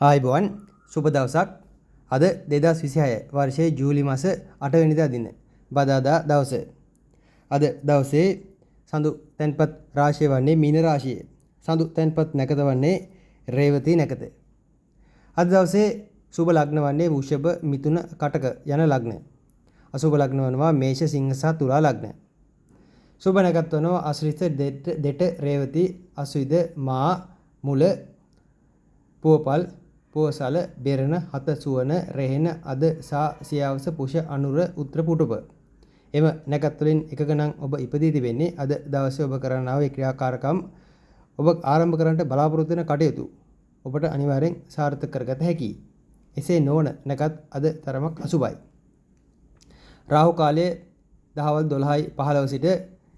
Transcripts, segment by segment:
ආයිබෝවන් සුබ දවසක්. අද 2026 වර්ෂයේ ජූලි මාස 8 වෙනිදා දින බදාදා දවස. අද දවසේ සඳු තැන්පත් රාශිය වන්නේ මීන රාශිය. සඳු තැන්පත් නැකත වන්නේ රේවති නැකත. අද දවසේ සුබ ලග්න වන්නේ වෘෂභ මිථුන කටක යන ලග්න. අසුබ ලග්න වනවා මේෂ සිංහ සහ තුලා ලග්න. සුබ නැකත් වනවා අශ්‍රිත දෙට රේවති අසුයිද මා මුල පෝපල් පෝසල බෙරණ හත සුවන රෙහෙන අද සා සියාවස පුෂ අනුර උත්‍ර පුටුප. එම නැකත් වලින් එකක නම් ඔබ ඉපදී තිබෙන්නේ අද දවසේ ඔබ කරන්නා වූ ක්‍රියාකාරකම් ඔබ ආරම්භ කරන්නට බලාපොරොත්තු වෙන කටයුතු ඔබට අනිවාර්යෙන් සාර්ථක කරගත හැකියි. එසේ නොවන නැකත් අද තරමක් අසුබයි. රාහු කාලයේ දහවල් 12:15 සිට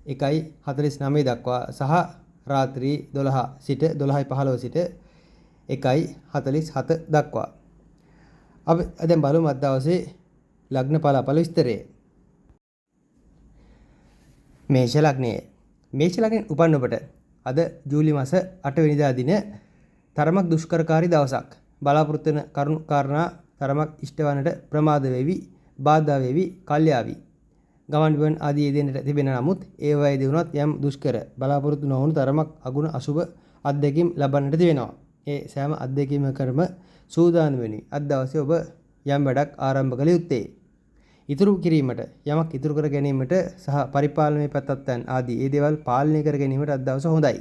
1:49 දක්වා සහ රාත්‍රී 12 සිට 12:15 සිට 1:47 දක්වා. අපි දැන් බලමු අද දවසේ ලග්න ඵලාඵල විස්තරය. මේෂ ලග්නය. මේෂ ලග්නෙන් උපන් ඔබට අද ජූලි මාස 8 වෙනිදා දින තරමක් දුෂ්කරකාරී දවසක්. බලාපොරොත්තු වෙන කරුණු කාරණා තරමක් ඉෂ්ට වන්නට ප්‍රමාද වේවි, බාධා වේවි, කල්යාවි. ගමන් බිමන් ආදී යෙදෙන්නට තිබෙන නමුත් ඒ වයේදී වුණත් යම් දුෂ්කර බලාපොරොත්තු නොවුණු තරමක් අගුණ අසුබ අත්දැකීම් ලබන්නට තිබෙනවා. ඒ සෑම අත්දැකීම කරම සූදානම් වෙනි. අද දවසේ ඔබ යම් වැඩක් ආරම්භ කළ යුත්තේ. ඉතුරු කිරීමට යමක් ඉතුරු කර ගැනීමට සහ පරිපාලනයේ පැත්තෙන් ආදී ඒ දේවල් පාලනය කර ගැනීමට අද දවස හොඳයි.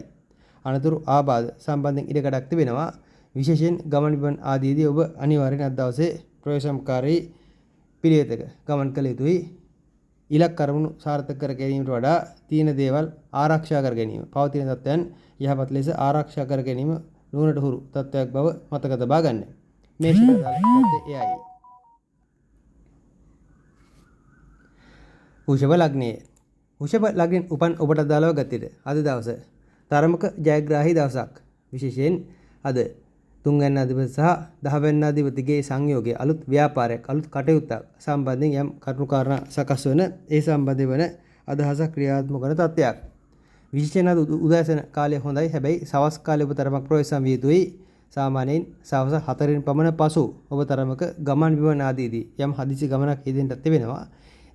අනතුරු ආබාධ සම්බන්ධයෙන් ඉඩකඩක් තිබෙනවා. විශේෂයෙන් ගමන් බිමන් ආදීදී ඔබ අනිවාර්යෙන් අද දවසේ ප්‍රවේශම්කාරී පිළිවෙතක ගමන් කළ යුතුයි. ඉලක්ක කරමුණු සාර්ථක කර ගැනීමට වඩා තීන දේවල් ආරක්ෂා කර ගැනීම, පවතින තත්ත්වයන් යහපත් ලෙස ආරක්ෂා කර ගැනීම නුවණට හුරු තත්ත්වයක් බව මතක තබා ගන්න. මේ ශිල්පය එයයි. වෘෂභ ලග්නය. වෘෂභ ලග්නෙන් උපන් ඔබට අදාළව ගතියද අද දවස තරමක ජයග්‍රාහී දවසක්. විශේෂයෙන් අද 3 වෙනි අධිපති සහ 10 වෙනි අධිපතිගේ සංයෝගය අලුත් ව්‍යාපාරයක්, අලුත් කටයුත්තක් සම්බන්ධයෙන් යම් කරුණු කාරණා සකස් වන ඒ සම්බන්ධ වන අදහසක් ක්‍රියාත්මක වන තත්ත්වයක්. විශේෂයෙන් අද උදෑසන කාලය හොඳයි. හැබැයි සවස් කාලේ ඔබ තරමක් ප්‍රවේශම් විය යුතුයි. සාමාන්‍යයෙන් සවස් 4න් පමණ පසු ඔබ තරමක ගමන් බිමන් ආදීදී යම් හදිසි ගමනක් යෙදෙන්නට තිබෙනවා.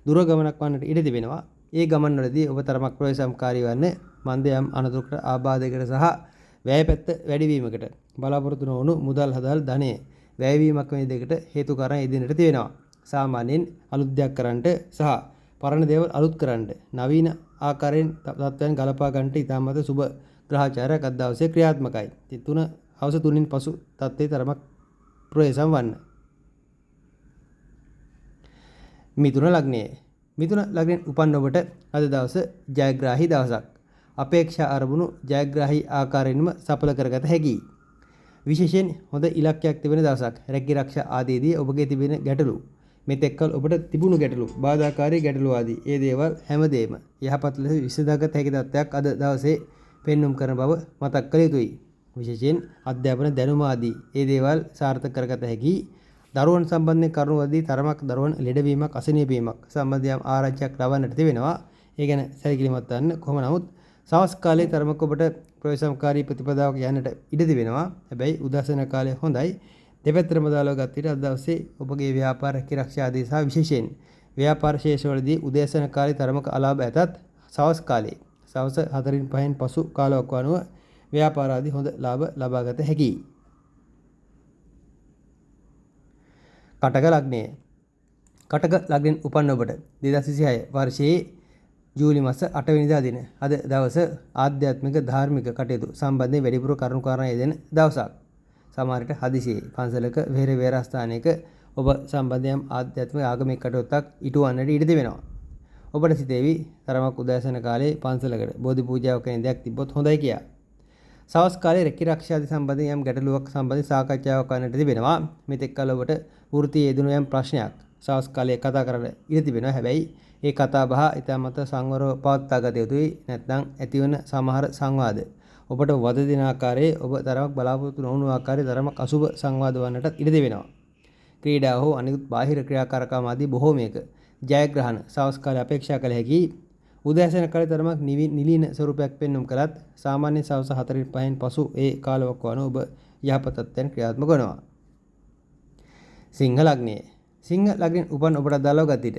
දුර ගමනක් වන්නට ඉඩ තිබෙනවා. ඒ ගමන් වලදී ඔබ තරමක් ප්‍රවේශම්කාරී වන්න මන්ද යම් අනතුරකට ආබාධයකට සහ වැය පැත්ත වැඩිවීමකට බලාපොරොත්තු නොවුණු මුදල් හදල් ධනය වැයවීමක් වෙන දෙයකට හේතු කාරණා යෙදෙන්නට තිබෙනවා. සාමාන්‍යයෙන් අලුත් දෙයක් කරන්නට සහ පරණ දේවල් අලුත් කරන්නට නවීන ආකාරයෙන් තත්ත්වයන් ගලපා ගන්නට ඉතාමත් සුබ ග්‍රහචාරයක් අද දවසේ ක්‍රියාත්මකයි. හවස 3න් පසු තත්ත්වයේ තරමක් ප්‍රවේශම් වන්න. මිථුන ලග්නය. මිථුන ලග්නෙන් උපන් ඔබට අද දවස ජයග්‍රාහී දවසක්. අපේක්ෂා අරමුණු ජයග්‍රාහී ආකාරයෙන්ම සඵල කරගත හැකියි. විශේෂයෙන් හොඳ ඉලක්කයක් තිබෙන දවසක්. රැකී ආරක්ෂා ආදීදී ඔබගේ තිබෙන ගැටලු මෙතෙක්කල් ඔබට තිබුණු ගැටලු, බාධාකාරී ගැටලු ආදී ඒ දේවල් හැමදේම යහපත් ලෙස විසඳාගත හැකි තත්ත්වයක් අද දවසේ පෙන්눔 කරන බව මතක් කළ යුතුයි. විශේෂයෙන් අධ්‍යාපන දැනුම ආදී ඒ දේවල් සාර්ථක කරගත හැකි. දරුවන් සම්බන්ධයෙන් කරුණු වලදී තරමක් දරුවන් ලෙඩවීමක්, අසනීප වීමක් සම්බන්ධයෙන් ආරංචියක් ලබන්නට තිබෙනවා. ඒ ගැන සැලකිලිමත් වන්න. කොහොම නමුත් සවස් කාලයේ තරමක ඔබට ප්‍රවේශම්කාරී ප්‍රතිපදාවක් යන්නට ඉඩ තිබෙනවා. හැබැයි උදෑසන කාලය හොඳයි. දෙපැත්තටම දාලා ගත්ත විට අද දවසේ ඔබගේ ව්‍යාපාර ආරක්ෂා ආදී සහ විශේෂයෙන් ව්‍යාපාර ශේෂවලදී උදෑසන කාලේ තරමක අලාභ ඇතත් සවස් කාලේ සවස් 4න් 5න් පසු කාලයක් වනුව ව්‍යාපාර ආදී හොඳ ලාභ ලබාගත හැකියි. කටක ලග්නය. කටක ලග්නෙන් උපන් ඔබට 2026 වර්ෂයේ ජූලි මාස 8 වෙනිදා දින අද දවස ආධ්‍යාත්මික ධාර්මික කටයුතු සම්බන්ධයෙන් වැඩිපුර කරුණු කාරණා යෙදෙන දවසක්. සමහර විට හදිසියේ පන්සලක වෙහෙර වේරස්ථානයක ඔබ සම්බන්ධයෙන් ආධ්‍යාත්මික ආගමික කටයුත්තක් ඉටුවන්නට ඉඩ තිබෙනවා. ඔබට සිතේවි තරමක් උදෑසන කාලේ පන්සලකට බෝධි පූජාවක් වෙන දෙයක් තිබ්බොත් හොඳයි කියා. සවස් කාලේ රැකී ආරක්ෂා ආදී සම්බන්ධයෙන් යම් ගැටලුවක් සම්බන්ධ සාකච්ඡාවක් කරන්නට තිබෙනවා. මෙතෙක් කල ඔබට වෘත්තීය යෙදුණු යම් ප්‍රශ්නයක් සවස් කාලේ කතා කරන්න ඉඩ තිබෙනවා. හැබැයි ඒ කතා බහ ඉතාමත් සංවරව පවත්වා ගත යුතුයි. නැත්නම් ඇතිවන සමහර සංවාද ඔබට වද දෙන ආකාරයේ ඔබ තරමක් බලාපොරොත්තු නොවුණු ආකාරයේ තරමක් අසුබ සංවාද වන්නට ඉඩ තිබෙනවා. ක්‍රීඩා හෝ අනිකුත් බාහිර ක්‍රියාකාරකම් ආදී බොහෝමයක ජයග්‍රහණ සවස් කාලේ අපේක්ෂා කළ හැකි. උදෑසන කාලේ තරමක් නිලීන ස්වරූපයක් පෙන්눔 කළත් සාමාන්‍ය සවස් 4න් 5න් පසු ඒ කාලවක වන ඔබ යහපත් තත්ත්වයන් ක්‍රියාත්මක කරනවා. සිංහ ලග්නය. සිංහ ලග්නයෙන් උපන් ඔබට අදාළව ගතිට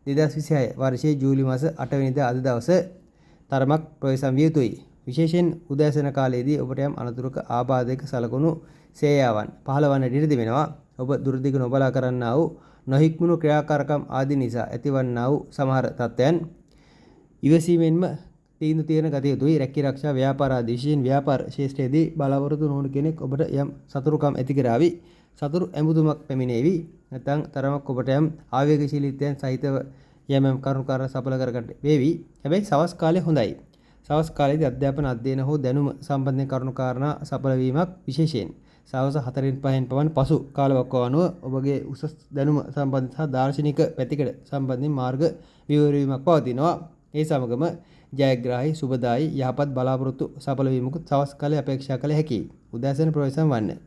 2026 වර්ෂයේ ජූලි මාස 8 වෙනිදා අද දවස තරමක් ප්‍රවේශම් විය යුතුයි. විශේෂයෙන් උදෑසන කාලයේදී ඔබට යම් අනතුරක ආබාධයක සලකුණු සේයාවන් පහළවන්නට ඉඩ තිබෙනවා. ඔබ දුරදිග නොබලා කරන්නා වූ නොහික්මුණු ක්‍රියාකාරකම් ආදී නිසා ඇතිවන්නා වූ සමහර තත්ත්වයන් ඉවසීමෙන්ම තීන්දුව తీරන ගතිය යුතුයි. රැකී ආරක්ෂා ව්‍යාපාර ආදී විශේෂයෙන් ව්‍යාපාර ක්ෂේත්‍රයේදී බලාපොරොත්තු නොවන කෙනෙක් ඔබට යම් සතුරුකම් ඇති කරાવી සතුරු ඇඹුතුමක් පැමිණේවි. නැත්නම් තරමක් ඔබට යම් ආවේගශීලීත්වයන් සහිතව යම් කරුණාකාරණ සඵල කරගන්න වේවි. හැබැයි සවස් කාලය හොඳයි. සවස් කාලයේදී අධ්‍යාපන අධ්‍යයන හෝ දැනුම සම්බන්ධයෙන් කරුණාකාරණ සඵල වීමක් විශේෂයෙන් සවස් 4න් 5න් පමණ පසු කාලවකවානුව අනුව ඔබගේ උසස් දැනුම සම්බන්ධ සහ දාර්ශනික පැතිකඩ සම්බන්ධයෙන් මාර්ග විවරවීමක් පවතිනවා. ඒ සමගම ජයග්‍රාහී සුබදායි යහපත් බලාපොරොත්තු සඵල වීමකුත් සවස් කාලයේ අපේක්ෂා කළ හැකියි. උදෑසන ප්‍රවේශම් වන්නේ.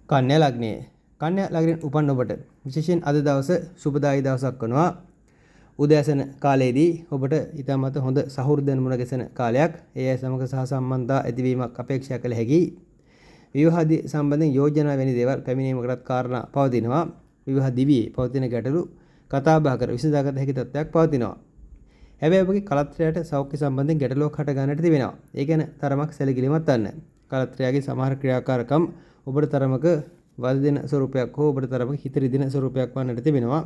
කන්‍යා ලග්නය. කන්‍යා ලග්නයෙන් උපන් ඔබට විශේෂයෙන් අද දවස සුබදායි දවසක් වනවා. උදෑසන කාලයේදී ඔබට ඊටමත් හොඳ සහෘදයන් මුණ ගැසෙන කාලයක්. ඒ අය සමග සහ සම්බන්ධතා ඇතිවීමක් අපේක්ෂා කළ හැකියි. විවාහදී සම්බන්ධයෙන් යෝජනා වැනි දේවල් පැමිණීමකටත් කාරණා පවතිනවා. විවාහ දිවියේ පවතින ගැටලු කතා බහ කර විසඳාගත හැකි තත්ත්වයක් පවතිනවා. හැබැයි ඔබගේ කලත්‍රයට සෞඛ්‍ය සම්බන්ධයෙන් ගැටලුවක් හට ගන්නට තිබෙනවා. ඒ ගැන තරමක් සැලකිලිමත් වන්න. කලත්‍රයාගේ සමහර ක්‍රියාකාරකම් ඔබට තරමක වද දෙන ස්වරූපයක් හෝ ඔබට තරමක හිත රිදෙන ස්වරූපයක් වන්නට තිබෙනවා.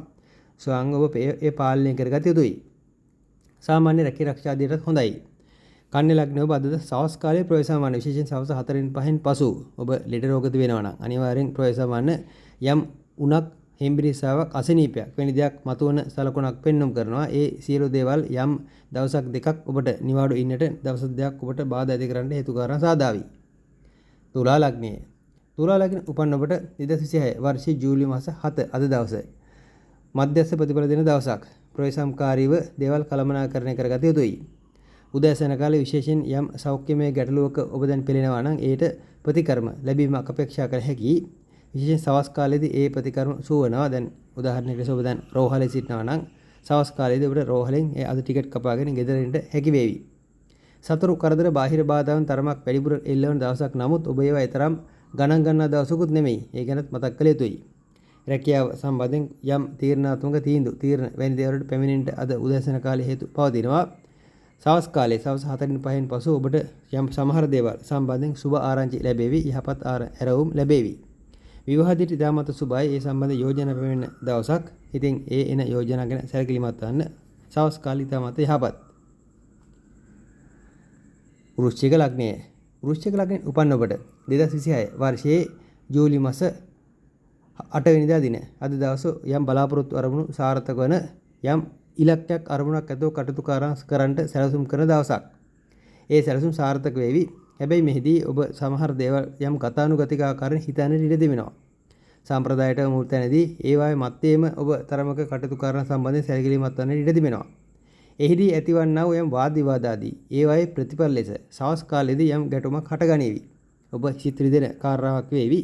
ස්වයං ඔබ ඒ පාලනය කරගත යුතුයි. සාමාන්‍ය රැකී ආරක්ෂා ආදියටත් හොඳයි. කන්‍යා ලග්නය ඔබ අද සවස් කාලයේ ප්‍රවේශම් වන්න විශේෂයෙන් සවස් 4න් 5න් පසු ඔබ ලෙඩ රෝග තිබෙනවා නම් අනිවාර්යෙන් ප්‍රවේශම් වන්න. යම් උණක් හෙම්බිරිස්සාවක් අසනීපයක් වෙනි දෙයක් මතුවන සලකුණක් පෙන්눔 කරනවා. ඒ සියලු දේවල් යම් දවසක් දෙකක් ඔබට නිවාඩු ඉන්නට දවස් දෙකක් ඔබට බාධා ඇති කරන්න හේතු කාරණා සාදාවි. තුලා ලග්නය. තුලා ලග්න උපන් ඔබට 2026 වර්ෂයේ ජූලි මාස 7 අද දවස මධ්‍යස්ථ ප්‍රතිඵල දෙන දවසක්. ප්‍රවේශම්කාරීව දේවල් කළමනාකරණය කරගත යුතුයි. උදෑසන කාලයේ විශේෂයෙන් යම් සෞඛ්‍යමය ගැටලුවක ඔබ දැන් පෙළෙනවා නම් ඒට ප්‍රතිකර්ම ලැබීමක් අපේක්ෂා කළ හැකියි. විශේෂයෙන් සවස් කාලයේදී ඒ ප්‍රතිකර්ම සුවනවා. දැන් උදාහරණයකට ඔබ දැන් රෝහලේ සිටිනවා නම් සවස් කාලයේදී ඔබට රෝහලෙන් ඒ අද ටිකට් කපාගෙන ගෙදරින්ට හැකි වේවි. සතුරු කරදර බාහිර බාධාවන් තරමක් වැඩිපුර එල්ලවන දවසක්. නමුත් ඔබ ඒවා තරම් ගණන් ගන්නා දවසකුත් නෙමෙයි. ඒ ගැනත් මතක් කළ යුතුයි. රැකියාව සම්බන්ධයෙන් යම් තීරණාත්මක තීරණ වැනි දේවල්වලට පැමිණෙන්නට අද උදෑසන කාලයේ හේතු පවතිනවා. සවස් කාලයේ සවස් 4න් 5න් පසු ඔබට යම් සමහර දේවල් සම්බන්ධයෙන් සුබ ආරංචි ලැබෙවි. යහපත් ඇරවුම් ලැබෙවි. විවාහදිට ඉතාමත් සුබයි. ඒ සම්බන්ධ යෝජනා පැමිණෙන දවසක්. ඉතින් ඒ එන යෝජනා ගැන සැලකිලිමත් වන්න. සවස් කාලය ඉතාමත් යහපත්. වෘශ්චික ලග්නය. වෘශ්චික ලග්නයෙන් උපන් ඔබට 2026 වර්ෂයේ ජූලි මාස 8 වෙනිදා දින අද දවස යම් බලාපොරොත්තු අරමුණු සාර්ථක වන යම් ඉලක්කයක් අරමුණක් ඇතුව කටයුතු කරන්නට සැලසුම් කරන දවසක්. ඒ සැලසුම් සාර්ථක වේවි. හැබැයි මෙහිදී ඔබ සමහර දේවල් යම් ගතානුගතික ආකාරයෙන් හිතන්නට ඉඩ දෙමිනවා. සම්ප්‍රදායට මුල් තැනදී ඒවායේ මැත්තේම ඔබ තරමක කටයුතු කරන සම්බන්ධයෙන් සැලකිලිමත් වන්න ඉඩ තිබෙනවා. එහිදී ඇතිවන්නා වූ යම් වාද විවාද ආදී ඒවායේ ප්‍රතිඵල ලෙස සවස් කාලයේදී යම් ගැටුමක් හටගනීවි. ඔබ හිත රිදෙන කාරණාවක් වේවි.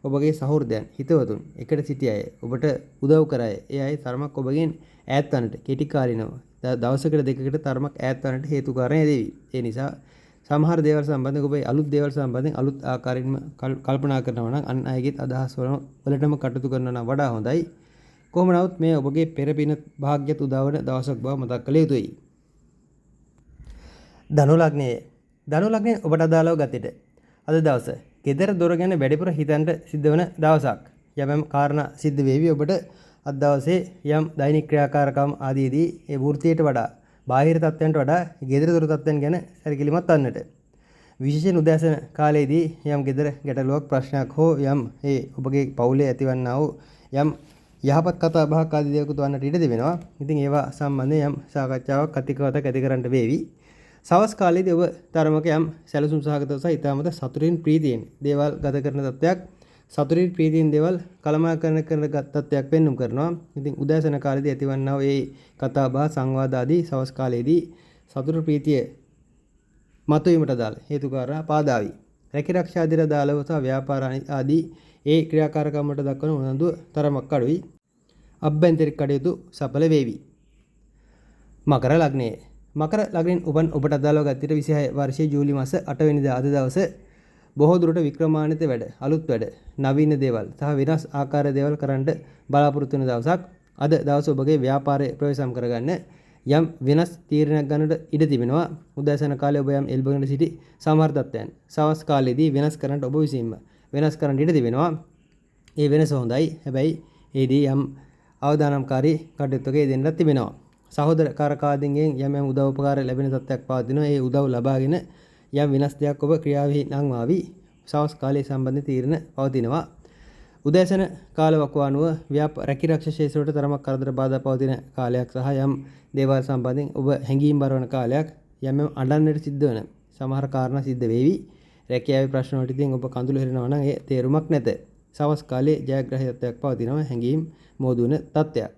ඔබගේ සහෘදයන් හිතවතුන් එකට සිටි අය ඔබට උදව් කර අය ඒ අය තරමක් ඔබගෙන් ඈත් වන්නට කෙටි කාලිනව දවසකට දෙකකට තරමක් ඈත් වන්නට හේතු කාරණා දෙවි. ඒ නිසා සමහර දේවල් සම්බන්ධව ඔබ අලුත් දේවල් සම්බන්ධයෙන් අලුත් ආකාරයෙන්ම කල්පනා කරනවා නම් අන් අයගේ අදහස් වලටම කටයුතු කරනවා නම් වඩා හොඳයි. කොහොම නමුත් මේ ඔබගේ පෙරපින භාග්‍යත් උදාවන දවසක් බව මතක් කළ යුතුයි. ධනු ලග්නය. ධනු ලග්නයෙන් ඔබට අදාළව ගතිට අද දවස ගෙදර දොර ගැන වැඩිපුර හිතන්න සිද්ධ වන දවසක්. යම් කාරණා සිද්ධ වේවි ඔබට අද දවසේ යම් දෛනික ක්‍රියාකාරකම් ආදීදී ඒ වෘත්තියට වඩා බාහිර තත්ත්වයන්ට වඩා ගෙදර දොර තත්ත්වයන් ගැන සැලකිලිමත් වන්නට. විශේෂයෙන් උදෑසන කාලයේදී යම් ගෙදර ගැටලුවක් ප්‍රශ්නයක් හෝ යම් ඒ ඔබගේ පවුලේ ඇතිවන්නා වූ යම් යහපත් කතා බහක් ආදී දේවල් වන්නට ඉඩ තිබෙනවා. ඉතින් ඒවා සම්බන්ධයෙන් යම් සාකච්ඡාවක් කතිකාවතක් ඇති කරන්නට වේවි. සවස් කාලයේදී ඔබ තරමක යම් සැලසුම් සහගතව සහ ඊටමත සතුටින් ප්‍රීතියෙන් දේවල් ගත කරන තත්ත්වයක් සතුටින් ප්‍රීතියෙන් දේවල් කළමනාකරණය කරන තත්ත්වයක් පෙන්눔 කරනවා. ඉතින් උදෑසන කාලයේදී ඇතිවන්නා වූ මේ කතා බහ සංවාද ආදී සවස් කාලයේදී සතුට ප්‍රීතිය මතුවීමට දාල හේතු කාරණා පාදාවි. රැකී ආරක්ෂා ආදී දාලව සහ ව්‍යාපාර ආදී ඒ ක්‍රියාකාරකම් වලට දක්වන උනන්දුව තරමක් අඩුයි. අභ්‍යන්තරික කටයුතු සඵල වේවි. මකර ලග්නය. මකර ලග්නයෙන් උපන් ඔබට අදාළව ගත්තට 26 වර්ෂයේ ජූලි මාස 8 වෙනිදා අද දවස බොහෝ දුරට වික්‍රමාන්විත වැඩ, අලුත් වැඩ, නවීන දේවල් සහ වෙනස් ආකාර දේවල් කරන්න බලාපොරොත්තු වෙන දවසක්. අද දවස ඔබගේ ව්‍යාපාරය ප්‍රවේශම් කරගන්න යම් වෙනස් තීරණයක් ගන්නට ඉඩ තිබෙනවා. උදෑසන කාලේ ඔබ යම් එල්බගෙන සිටි සමහර තත්ත්වයන් සවස් කාලයේදී වෙනස් කරන්නට ඔබ විසින්ම වෙනස් කරන්න ඉඩ තිබෙනවා. ඒ වෙනස හොඳයි. හැබැයි ඒදී යම් අවදානම්කාරී කටයුත්තක යෙදෙන්නත් තිබෙනවා. සහෝදරකාරකාදීන්ගෙන් යම් උදව් උපකාර ලැබෙන තත්ත්වයක් පවතිනවා. ඒ උදව් ලබාගෙන යම් වෙනස් දෙයක් ඔබ ක්‍රියාවෙහි නංවාවි. සවස් කාලයේ සම්බන්ධ තීරණ පවතිනවා. උදෑසන කාලවකවානුව රැකිරක්ෂා ශේෂ්ත්‍රයට තරමක් කරදර බාධා පවතින කාලයක් සහ යම් දේවල් සම්බන්ධයෙන් ඔබ හැඟීම් බරවන කාලයක්. යම් අඬන්නට සිද්ධ වෙන සමහර කාරණා සිද්ධ වේවි. රැකියාවේ ප්‍රශ්න වලට ඉතින් ඔබ කඳුළු හෙලනවා නම් ඒ තේරුමක් නැත. සවස් කාලයේ ජයග්‍රහී තත්ත්වයක් පවතිනවා. හැඟීම් මෝදු වෙන තත්ත්වයක්.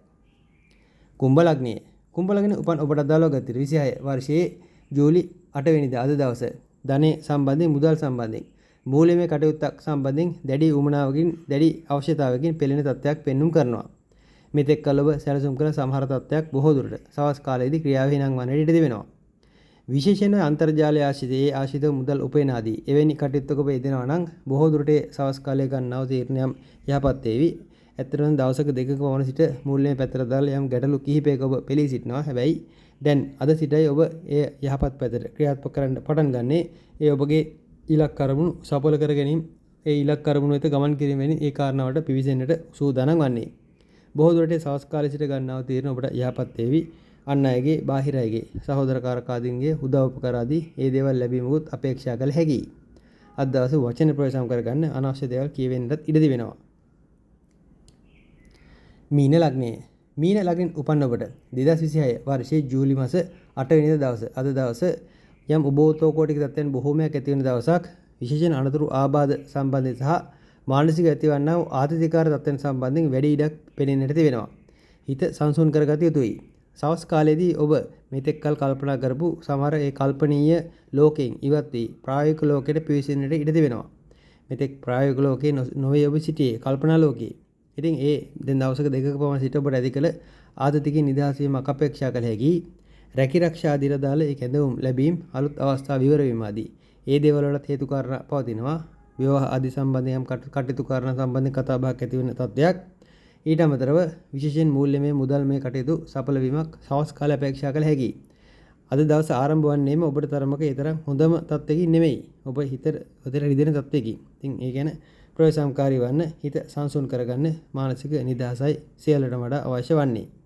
කුම්භ ලග්නයේ කුම්භ ලග්නයේ උපන් ඔබට අදාළව ගත 26 වර්ෂයේ ජූලි 8 වෙනිදා අද දවස ධනෙ සම්බන්ධයෙන් මුදල් සම්බන්ධයෙන් මූල්‍යමය කටයුත්තක් සම්බන්ධයෙන් දැඩි උමනාවකින් දැඩි අවශ්‍යතාවයකින් පෙළෙන තත්ත්වයක් පෙන්눔 කරනවා. මෙතෙක් කල ඔබ සැලසුම් කළ සමහර තත්ත්වයක් බොහෝ දුරට සවස් කාලයේදී ක්‍රියාවෙහි නංවන්නට ඉඩ තිබෙනවා. විශේෂයෙන්ම අන්තර්ජාලය ආශ්‍රිත මුදල් උපයන ආදී එවැනි කටයුත්තක ඔබ යෙදෙනවා නම් බොහෝ දුරට සවස් කාලයේ ගන්නව තීරණයක් යහපත් වේවි. ඇත්තටම දවසක දෙකක පමණ සිට මූල්‍යමය පැත්තට දාලා යම් ගැටලු කිහිපයක ඔබ පෙළී සිටිනවා. හැබැයි දැන් අද සිටයි ඔබ ඒ යහපත් පැත්තට ක්‍රියාත්මක කරන්න පටන් ගන්නේ. ඒ ඔබගේ ඉලක්ක අරමුණු සඵල කර ගැනීම ඒ ඉලක්ක අරමුණු වෙත ගමන් කිරීමෙන් ඒ කාරණාවට පිවිසෙන්නට සූදානම් වන්නේ. බොහෝ දුරට සවස් කාලයේ සිට ගන්නව තීරණ ඔබට යහපත් වේවි. අන් අයගේ බාහිර අයගේ සහෝදරකාරකාදීන්ගේ උදව් උපකාර ආදී ඒ දේවල් ලැබීමකුත් අපේක්ෂා කළ හැකියි. අද දවසේ වචන ප්‍රවේශම් කරගන්න අනවශ්‍ය දේවල් කියවෙන්නත් ඉඩ තිබෙනවා. මීන ලග්නයේ මීන ලග්නෙන් උපන් ඔබට 2026 වර්ෂයේ ජූලි මාස 8 වෙනිදා දවස අද දවස යම් උබෝතෝකෝටික තත්ත්වයන් බොහෝමයක් ඇති වෙන දවසක්. විශේෂයෙන් අනතුරු ආබාධ සම්බන්ධයෙන් සහ මානසික ඇතිවන්නා වූ ආතතිකාර තත්ත්වයන් සම්බන්ධයෙන් වැඩි ඉඩක් පෙනෙන්නට තිබෙනවා. හිත සංසුන් කරගත යුතුයි. සවස් කාලයේදී ඔබ මෙතෙක් කල කල්පනා කරපු සමහර ඒ කල්පනීය ලෝකයෙන් ඉවත් වී ප්‍රායෝගික ලෝකයට පිවිසෙන්නට ඉඩ තිබෙනවා. මෙතෙක් ප්‍රායෝගික ලෝකේ නොවේ ඔබ සිටියේ කල්පනා ලෝකේ. ඉතින් ඒ දැන් දවසක දෙකක පමණ සිට ඔබට ඇති කළ ආතතියකින් නිදහස් වීමක් අපේක්ෂා කළ හැකි. රැකිරක්ෂා දිර දාලා ඒ කැඳවුම් ලැබීම් අලුත් අවස්ථා විවර වීම ආදී ඒ දේවල් වලට හේතු කාරණා පවතිනවා. විවාහ ආදී සම්බන්ධයෙන් කටයුතු කාරණා සම්බන්ධයෙන් කතා බහක් ඇති වෙන තත්ත්වයක්. ඊට අමතරව විශේෂයෙන් මූල්‍යමය මුදල්මය කටයුතු සඵල වීමක් සවස් කාලය අපේක්ෂා කළ හැකියි. අද දවස ආරම්භ වන්නේම ඔබට තරමක ඒ තරම් හොඳම තත්ත්වයකින් නෙමෙයි. ඔබ හිතට රිදෙන තත්ත්වයකින්. ඉතින් ඒ කියන්නේ ප්‍රවේශම්කාරී වන්න හිත සංසුන් කරගන්න මානසික නිදහසයි සියල්ලටම වඩා අවශ්‍ය වන්නේ.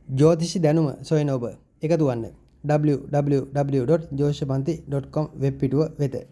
ජ්‍යොතිෂ දැනුම සොයන ඔබ එකතු වන්න www.jyotishapanthi.com වෙබ් පිටුව වෙත.